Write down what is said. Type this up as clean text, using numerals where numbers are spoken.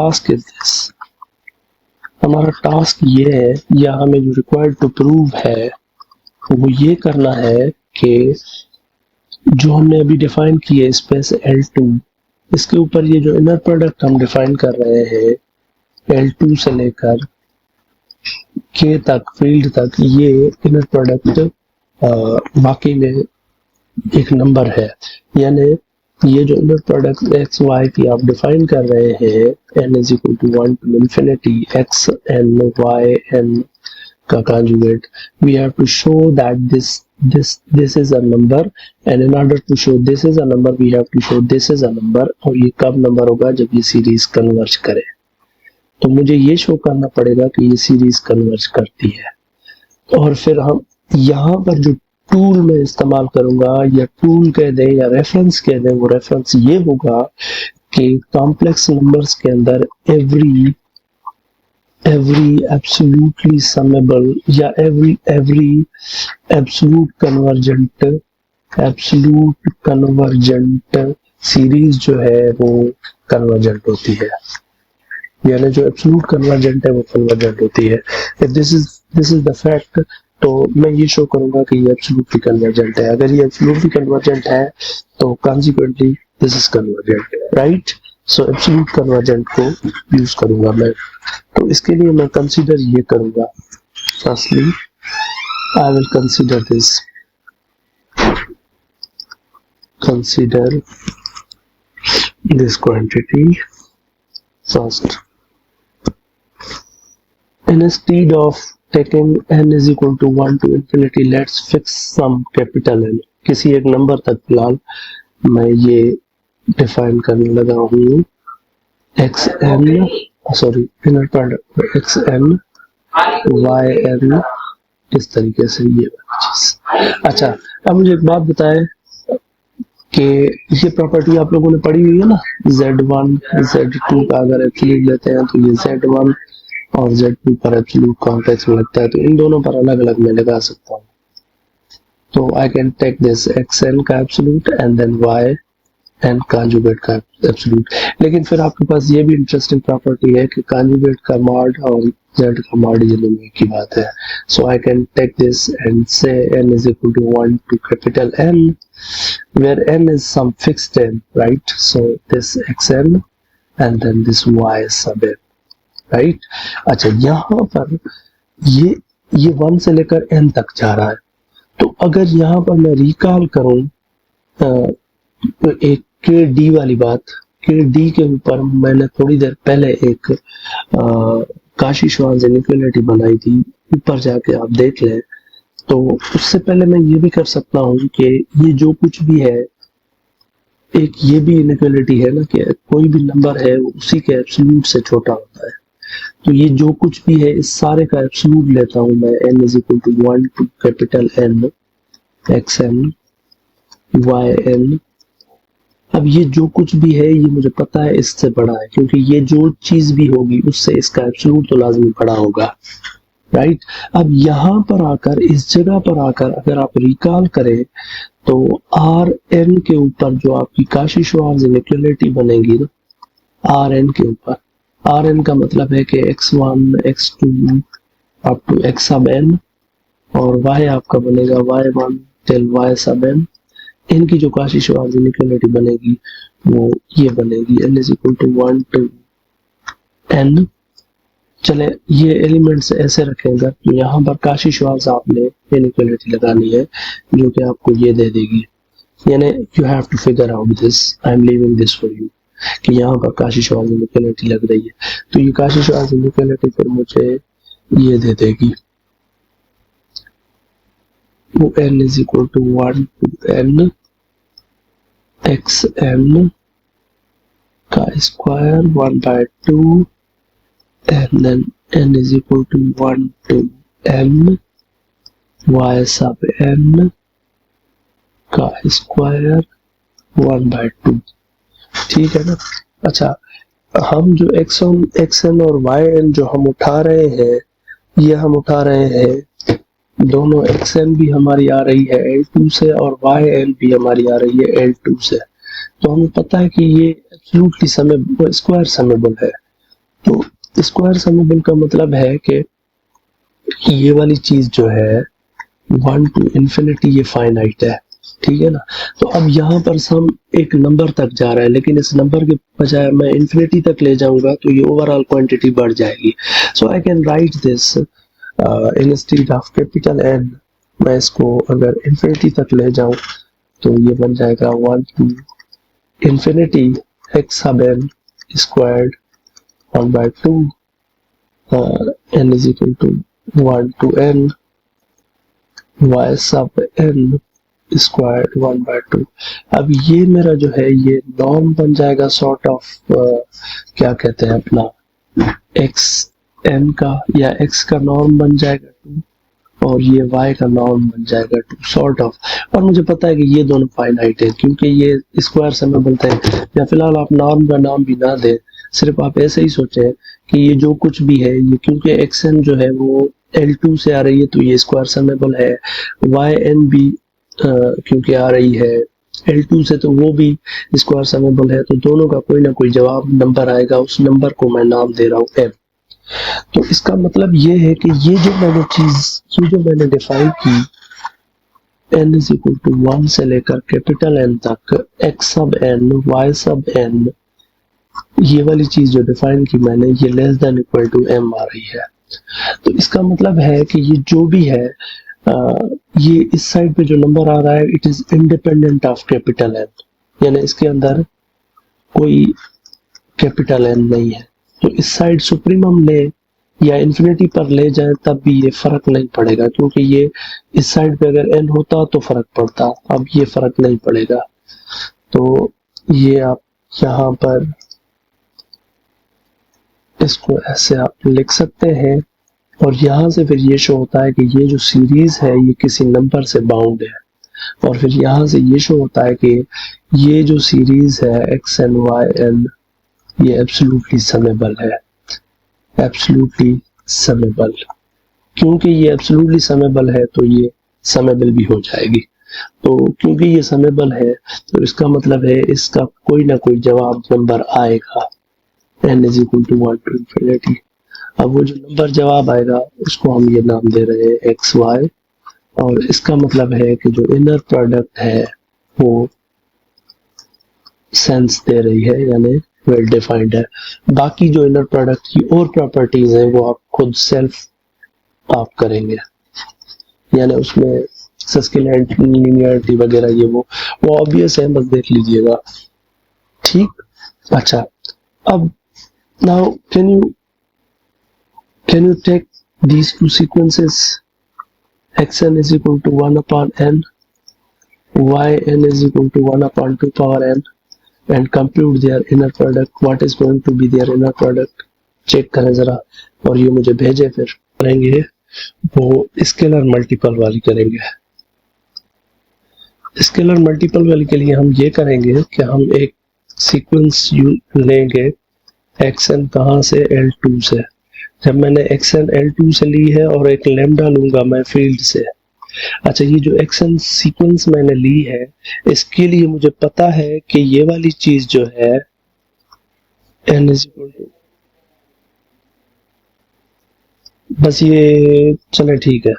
Task is this, हमारा task ये है या हमें जो रिक्वायर्ड टू प्रूव है वो ये करना है कि जो हमने अभी डिफाइन किया स्पेस L2, इसके ऊपर ये जो इनर प्रोडक्ट हम डिफाइन कर रहे हैं L2 से लेकर K तक, फील्ड तक, ये इनर प्रोडक्ट वाकई में एक नंबर है। यानी ये जो इनर प्रोडक्ट एक्स वाई की आप डिफाइन कर रहे हैं n is equal to 1 to infinity x n y n का conjugate, we have to show that this is a number, and in order to show this is a number we have to show this is a number। और ये कब number होगा? जब ये series converge करे। तो मुझे ये शो करना पड़ेगा कि ये सीरीज कन्वर्ज करती है। और फिर हम यहाँ पर जो टूल में इस्तेमाल करूंगा, या टूल कह दें या रेफरेंस कह दें, वो रेफरेंस ये होगा कि कॉम्प्लेक्स नंबर्स के अंदर एवरी एब्सोल्युटली समेबल या एवरी एब्सोल्यूट कन्वर्जेंट सीरीज जो है वो कन्वर्जेंट होती है। यानी जो एब्सोल्यूट कन्वर्जेंट है वो कन्वर्जेंट होती है। This is the fact. तो मैं ये शो करूंगा कि ये एब्सोल्युटली कन्वर्जेंट है। अगर ये एब्सोल्युटली कन्वर्जेंट है तो consequently this is convergent, right. So absolute convergent को यूज करूंगा मैं। तो इसके लिए मैं कंसीडर ये करूंगा, firstly I will consider this quantity first, and instead of taking n is equal to 1 to infinity, let's fix some capital N। किसी एक नंबर तक फिलहाल मैं ये डिफाइन करने लगा हूँ xn, sorry inner product xn yn, इस तरीके से ये चीज। अच्छा, अब मुझे एक बात बताएं कि ये प्रॉपर्टी आप लोगों ने पढ़ी हुई है ना, Z1 Z2 का अगर एब्सोल्यूट लेते हैं तो ये Z1 और Z2 पर एब्सोल्यूट कॉन्टेक्स्ट में लगता है, तो इन दोनों पर अलग अलग मैं लगा सकता हूँ। तो I can take this xn का absolute and then yn conjugate का एब्सोल्यूट। लेकिन फिर आपके पास ये भी इंटरेस्टिंग प्रॉपर्टी है कि कॉन्जुगेट का मॉड और z का मॉड ये दोनों एक ही बात है। So I can take this and say n is equal to 1 to capital N, where n is some fixed n, right? So this xn and then this y sub n, right? अच्छा, यहाँ पर ये 1 से लेकर n तक जा रहा है। तो अगर यहाँ पर मैं रिकॉल करूं तो एक के डी वाली बात, के डी के ऊपर मैंने थोड़ी देर पहले एक काशी-श्वार्ट्ज इनइक्वालिटी बनाई थी, ऊपर जाके आप देख लें। तो उससे पहले मैं ये भी कर सकता हूँ कि ये जो कुछ भी है, एक ये भी इनइक्वालिटी है ना कि कोई भी नंबर है उसी के एब्सोल्यूट से छोटा होता है। तो ये जो कुछ भी है इस सारे का एब्सोल्यूट लेता हूँ मैं, n is equal to 1 to capital N xn yn। अब ये जो कुछ भी है ये मुझे पता है इससे बड़ा है, क्योंकि ये जो चीज भी होगी उससे इसका एब्सोल्यूट तो लाजमी बड़ा होगा, राइट। अब यहाँ पर आकर, इस जगह पर आकर अगर आप रिकॉल करें तो Rn के ऊपर जो आपकी काशी-श्वार्ट्ज इनइक्वालिटी बनेगी ना, Rn के ऊपर, Rn का मतलब है कि x1 x2 up to x sub n, और y आपका बनेगा y1 till y sub n। इनकी जो काशी-श्वार्ट्ज इनइक्वालिटी बनेगी वो ये बनेगी n is equal to 1 to n। चले ये एलिमेंट्स ऐसे रखेंगे तो यहाँ पर काशी-श्वार्ट्ज आपने इनइक्वालिटी लगानी है जो कि आपको ये दे देगी। यानी you have to figure out this, I am leaving this for you, कि यहाँ पर काशी-श्वार्ट्ज इनइक्वालिटी लग रही है। तो ये काशी-श्वार्ट्ज इनइक्वालिटी फिर मुझे ये दे देगी, वो n is equal to 1 to n xn का square 1 by 2 and then n is equal to 1 to m y sub n का स्क्वायर 1 by 2। ठीक है ना। अच्छा, हम जो xn और yn जो हम उठा रहे हैं, ये हम उठा रहे हैं दोनों, xn भी हमारी आ रही है L2 से और yn भी हमारी आ रही है L2 से। तो हमें पता है कि ये एब्सोल्युटली स्क्वायर समेबल है। तो स्क्वायर समेबल का मतलब है कि ये वाली चीज जो है 1 to infinity ये फाइनाइट है, ठीक है ना। तो अब यहाँ पर सम एक नंबर तक जा रहा है, लेकिन इस नंबर के बजाय मैं इन्फिनिटी तक ले जाऊंगा तो ये ओवरऑल क्वांटिटी बढ़ जाएगी। So I can write this instead of capital N, मैं इसको अगर इन्फिनिटी तक ले जाऊं तो ये बन जाएगा 1 to infinity x sub n squared 1/2 n is equal to 1 to n y sub n square 1/2। अब ये मेरा जो है ये नॉर्म बन जाएगा सॉर्ट ऑफ क्या कहते हैं अपना एक्स एन का, या एक्स का नॉर्म बन जाएगा 2 और ये y का नॉर्म बन जाएगा 2 सॉर्ट ऑफ। और मुझे पता है कि ये दोनों फाइनाइट है क्योंकि ये स्क्वायर समेबल थे। या फिलहाल आप नॉर्म का नाम भी ना दें, सिर्फ आप ऐसे ही सोचें कि ये जो कुछ भी है ये क्योंकि एक्स एन जो है वो L2 से आ रही है तो ये स्क्वायर समेबल है, वाई एन भी क्योंकि आ रही है L2 से तो वो भी स्क्वायर समेबल है। तो दोनों का कोई ना कोई जवाब नंबर आएगा, उस नंबर को मैं नाम दे रहा हूँ m। तो इसका मतलब ये है कि ये जो मैंने डिफाइन की n इज इक्वल टू 1 से लेकर कैपिटल N तक x सब n y सब n, ये वाली चीज जो डिफाइन की मैंने ये less than equal to m आ रही है। तो इसका मतलब है कि ये जो भी है ये इस साइड पे जो नंबर आ रहा है it is independent of capital N, यानी इसके अंदर कोई कैपिटल एन नहीं है। तो इस साइड सुप्रीमम ले या इन्फिनिटी पर ले जाए तब भी ये फर्क नहीं पड़ेगा, क्योंकि ये इस साइड पे अगर एन होता तो फर्क पड़ता, अब ये फर्क नहीं पड़ेगा। तो ये आप यहाँ पर इसको ऐसे आप लिख सकते हैं और यहाँ से फिर ये शो होता है कि ये जो सीरीज है ये किसी नंबर से बाउंड है। और फिर यहाँ से ये शो होता है कि ये जो सीरीज है एक्स एन वाई एन ये एब्सोल्युटली समेबल है, एब्सोल्युटली समेबल। क्योंकि ये एब्सोल्युटली समेबल है तो ये समेबल भी हो जाएगी। तो क्योंकि ये समेबल है तो इसका मतलब है इसका कोई ना कोई जवाब नंबर आएगा n is equal to 1 to infinity। अब वो जो नंबर जवाब आएगा उसको हम ये नाम दे रहे हैं एक्स वाई, और इसका मतलब है कि जो इनर प्रोडक्ट है वो सेंस दे रही है, यानी वेल डिफाइंड है। बाकी जो इनर प्रोडक्ट की और प्रॉपर्टीज है वो आप खुद सेल्फ आप करेंगे, यानी उसमें सस्केलेंट लीनियरिटी वगैरह ये वो ऑब्वियस है, बस देख लीजिएगा, ठीक। अच्छा, अब now can you take these two sequences xn is equal to 1 upon n, yn is equal to 1 upon 2 power n and compute their inner product? What is going to be their inner product? Check करें जरा और ये मुझे भेजे, फिर करेंगे वो scalar multiple वाली करेंगे। स्केलर मल्टीपल वाली के लिए हम ये करेंगे कि हम एक सीक्वेंस लेंगे xn कहाँ से L2 से। जब मैंने xn L2 से ली है और एक लैम्डा लूंगा मैं फील्ड से। अच्छा, ये जो xn सीक्वेंस मैंने ली है इसके लिए मुझे पता है कि ये वाली चीज जो है n is equal to, बस ये चले ठीक है।